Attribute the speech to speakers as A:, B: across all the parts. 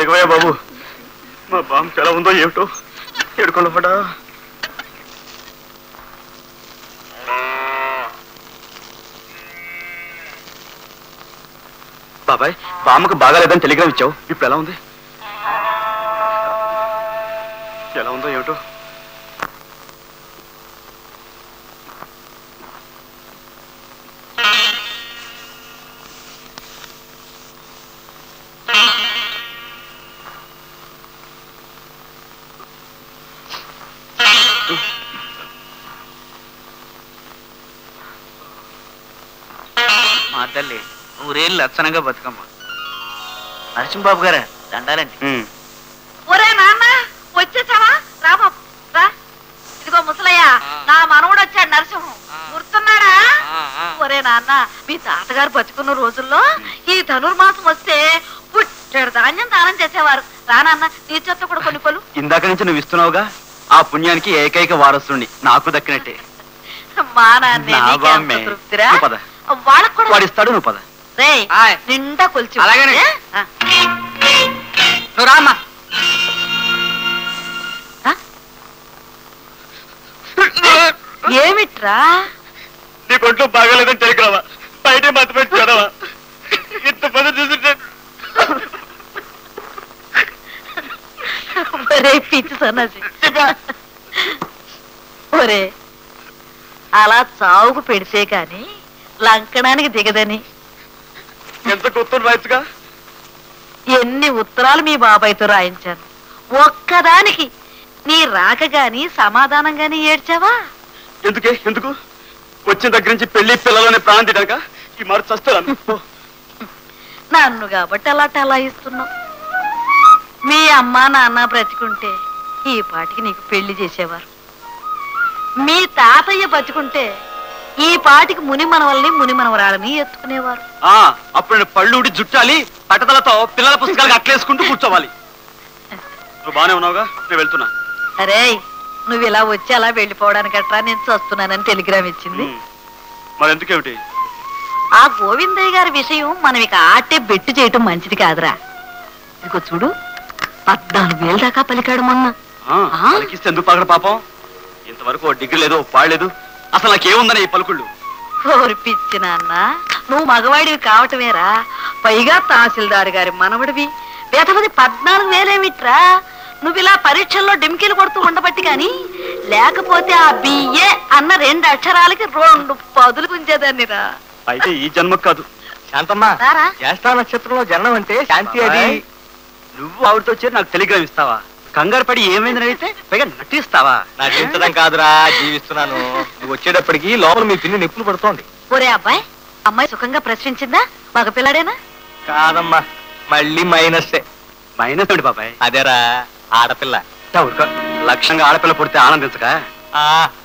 A: దిగవయ్యా బాబు. మా బామ్మ ఎలా ఉందో ఏమిటో. ఏడుకోండి పడా. బాబాయ్, బామ్మకు బాగాలేదని టెలిగ్రామ్ ఇచ్చావు. ఇప్పుడు ఎలా ఉంది? ఎలా ఉందో ఏమిటో.
B: మా తల్లి ఊరేళ్ళు లక్షణంగా బతుకమ్మా. నరసింహబాబు గారా దండాలండి.
C: ఒరే నాన్న వచ్చేసావా? రా బాబు రా. ఇదిగో ముసలయ్య, నా మనవడు వచ్చాడు నరసింహం. గుర్తున్నాడా? ఒరే నాన్న, మీ తాతగారు బతుకున్న రోజుల్లో ఈ ధనుర్మాసం వస్తే పుట్టెడు ధాన్యం దానం చేసేవారు. రా నాన్న, నీ చేత కూడా కొన్ని కొలు.
A: ఇందాక నుంచి నువ్వు ఇస్తున్నావుగా, ఆ పుణ్యానికి ఏకైక వారసుని నాకు దక్కినట్టే.
C: మా నాన్న తృప్తిరా? వాళ్ళకు కూడా
A: వాడిస్తాడు. నువ్వు పద.
C: రే నిండా కొలిచి.
B: అలాగనే. నువ్వు రామ్మా.
C: ఏమిట్రా?
A: నీ కొంట్లో బాగాలేదని తెలియరావా? బయటే మత పెట్టి చదవా? ఇంత పద చూసి
C: ఒరే పిచ్చి సన్నాసి. ఒరే, అలా చావుకు పెడితే కాని లంకడానికి దిగదని
A: ఎంత గుర్తులు రాయచ్చుగా.
C: ఎన్ని ఉత్తరాలు మీ బాబాయ్తో రాయించాను. ఒక్కదానికి నీ రాక గాని సమాధానం గాని ఏడ్చావా?
A: ఎందుకు వచ్చిన దగ్గర నుంచి పెళ్లి పిల్లలనే ప్రాణం తినక ఈ మరి చస్తాను.
C: నన్ను కాబట్టి అలా ఇస్తున్నావు. మీ అమ్మ నాన్న బ్రతికుంటే ఈ పాటికి నీకు పెళ్లి చేసేవారు. మీ తాతయ్య బతుకుంటే ఈ పాటికి ముని మనవరాలని ఎత్తుకునేవారు.
A: అప్పుడు నేను పళ్ళు ఉడి జుట్టాలి, పట్టదలతో పిల్లల పుస్తకాలకు అట్లేసుకుంటూ కూర్చోవాలి. నువ్వు బానే ఉన్నావుగా, నేను వెళ్తున్నా.
C: అరే, నువ్వు ఇలా వచ్చి అలా వెళ్ళిపోవడానికట్రా నేను చూస్తున్నానని టెలిగ్రామ్ ఇచ్చింది.
A: మరి ఎందుకేమిటి?
C: ఆ గోవిందయ్య గారి విషయం మనం ఇక ఆటే బెట్టు చేయటం మంచిది కాదురా. ఇదిగో చూడు, 14,000 దాకా పలికాడు మొన్న.
A: ఎందుకు పగడ పాపం? ఇంతవరకు డిగ్రీ లేదు, పాడలేదు. అసలు నాకేముందని ఈ పలుకుళ్ళు?
C: పిచ్చి నాన్న, నువ్వు మగవాడివి కావటమేరా. పైగా తహసీల్దార్ గారి మనవడివి. వేతపది 14,000 ఏమిట్రా? నువ్వు ఇలా పరీక్షల్లో డిమ్కీలు కొడుతూ ఉండబట్టి కాని లేకపోతే ఆ బిఏ అన్న 2 అక్షరాలకి 2 పదులు గుంజేదాన్నిరా.
A: అయితే ఈ జన్మకు కాదు. శాంతమ్మా, జ్యేష్ఠ నక్షత్రంలో జన్మం అంటే శాంతి. అది నువ్వు ఆవిడతో వచ్చి నాకు టెలిగ్రామ్ ఇస్తావా? కంగారు పడి ఏమైందని అడిగితే పైగా నటిస్తావా?
D: నటించడం కాదురా, జీవిస్తున్నాను. నువ్వు వచ్చేటప్పటికి లోపల మీ పిన్ని నిప్పులు పడుతోంది.
C: ఒరే అబ్బాయి, అమ్మాయి సుఖంగా ప్రశ్నించిందా? మగ పిల్లాడేనా?
D: కాదమ్మా, మళ్ళీ మైనస్.
A: మైనస్ ఏంటి బాబాయ్?
D: అదేరా, ఆడపిల్ల.
A: లక్ష్యంగా ఆడపిల్ల పుడితే ఆనందించక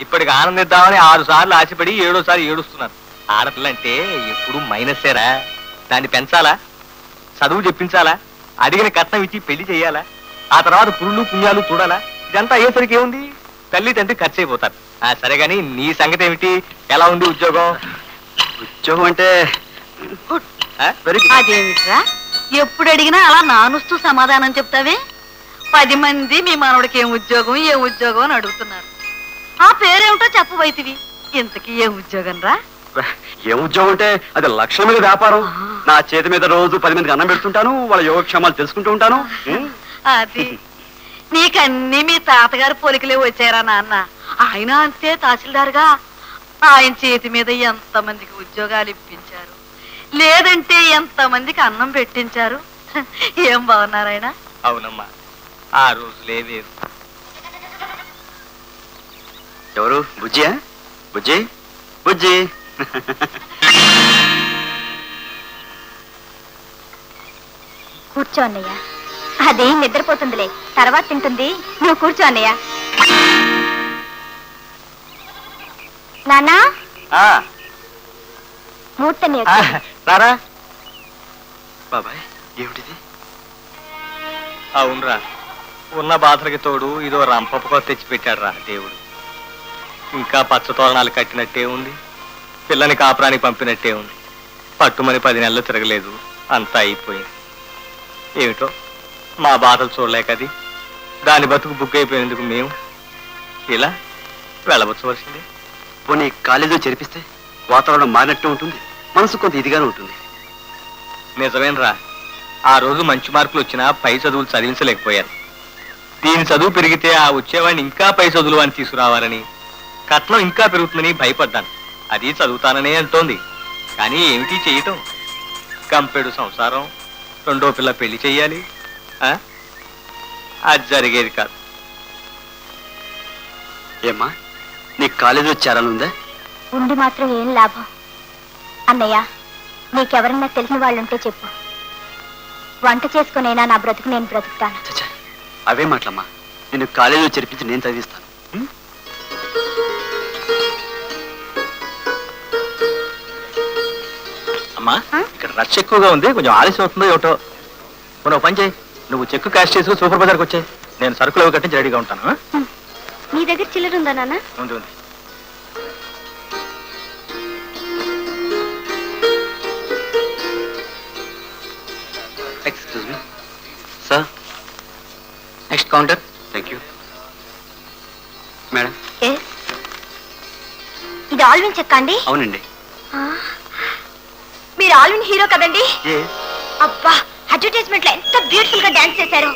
D: ఇప్పటికి ఆనందిద్దామని 6 సార్లు ఆశపడి 7వ సారి ఏడుస్తున్నాను. ఆడపిల్ల అంటే ఎప్పుడు మైనస్సేరా. దాన్ని పెంచాలా, చదువు చెప్పించాలా, అడిగిన కట్నం ఇచ్చి పెళ్లి చెయ్యాలా, ఆ తర్వాత పురుళ్ళు పుణ్యాలు చూడాలా. ఇదంతా అయ్యేసరికి ఏముంది, తల్లి తండ్రి ఖర్చు అయిపోతారు. సరే గాని నీ సంగతి ఏమిటి? ఎలా ఉంది ఉద్యోగం?
A: ఉద్యోగం అంటే
C: అదేమిట్రా, ఎప్పుడు అడిగినా అలా నానుస్తూ సమాధానం చెప్తావే? 10 మంది మీ మనవడికి ఏం ఉద్యోగం అని అడుగుతున్నారు. ఆ పేరేమిటో చెప్పబోయితివి. ఇంతకీ ఏం ఉద్యోగం రా?
A: ఏం ఉద్యోగం అంటే అది లక్షల మీద వ్యాపారం. నా చేతి మీద రోజు 10 మందికి అన్నం పెడుతుంటాను, వాళ్ళ యోగక్షేమాలు తెలుసుకుంటూ ఉంటాను.
C: అది నీకన్నీ మీ తాతగారు పోలికలే వచ్చారా నాన్న? ఆయన అంతే తహసీల్దార్గా. ఆయన చేతి మీద ఎంతమందికి ఉద్యోగాలు ఇప్పించారు, లేదంటే ఎంతమందికి అన్నం పెట్టించారు. ఏం బాగున్నారు ఆయన?
D: అవునమ్మా, ఆ రోజులే వేరు.
A: ఎవరు? బుజ్జియా? బుజ్జి బుజ్జి
E: కూర్చో అన్నయ్య. అది నిద్రపోతుందిలే, తర్వాత తింటుంది. నువ్వు కూర్చో అన్నయ్య. నానా మూర్తని
D: రారా.
A: బాబాయ్, ఏమిటిది?
D: అవునరా, ఉన్న బాధలకి తోడు ఇదో రంపపకో తెచ్చిపెట్టాడు రా దేవుడు. ఇంకా పచ్చతోరణాలు కట్టినట్టే ఉంది, పిల్లని కాపురానికి పంపినట్టే ఉంది. పట్టుమని 10 నెలలు తిరగలేదు, అంతా అయిపోయింది. ఏమిటో మా బాధలు చూడలేక అది దాని బతుకు బుక్ అయిపోయినందుకు మేము ఇలా వెళ్ళవచ్చవలసిందే.
A: పోనీ కాలేజీలో చేర్పిస్తే వాతావరణం మారినట్టు ఉంటుంది, మనసు కొంత ఇదిగానే ఉంటుంది.
D: నిజమేనరా, ఆ రోజు మంచి మార్కులు వచ్చినా పై చదువులు చదివించలేకపోయారు. దీని చదువు పెరిగితే ఆ వచ్చేవాడిని ఇంకా పై చదువులు అని తీసుకురావాలని, కట్నం ఇంకా పెరుగుతుందని భయపడ్డాను. అది చదువుతాననే అంటోంది, కానీ ఏమిటి చేయటం? కంపెడు సంసారం, రెండో పిల్ల పెళ్లి చెయ్యాలి, అది జరిగేది కాదు.
A: ఏమ్మా, నీకు కాలేజీలో చేరాలందా?
E: ఉండి మాత్రం ఏం లాభం అన్నయ్య. నీకెవరన్నా తెలిసిన వాళ్ళుంటే చెప్పు, వంట చేసుకునైనా నా బ్రతుకు నేను బ్రతుకుతాను.
A: అవే మాటలమ్మా, నేను కాలేజీలో చేర్పించి నేను చదివిస్తాను.
D: అమ్మా, ఇక్కడ రష్ ఎక్కువగా ఉంది, కొంచెం ఆలస్యం అవుతుందో ఏమిటో. నువ్వు పని చేయి, నువ్వు చెక్కు క్యాష్ చేసుకుని సూపర్ బజార్కి వచ్చాయి, నేను సరుకులు అవి కట్టించి రెడీగా ఉంటాను.
E: నీ దగ్గర చిల్లర ఉందా నాన్న?
D: ఉంది ఉంది.
A: Excuse me sir.
B: Next counter.
A: Thank you madam.
E: ఇది ఆల్విన్ చెక్క అండి?
A: అవునండి.
E: మీరు ఆల్విన్ హీరో కదండి?
A: Yes.
E: అబ్బా, అడ్వర్టైజ్మెంట్ లో ఎంత బ్యూటిఫుల్ గా డాన్స్ చేశారు.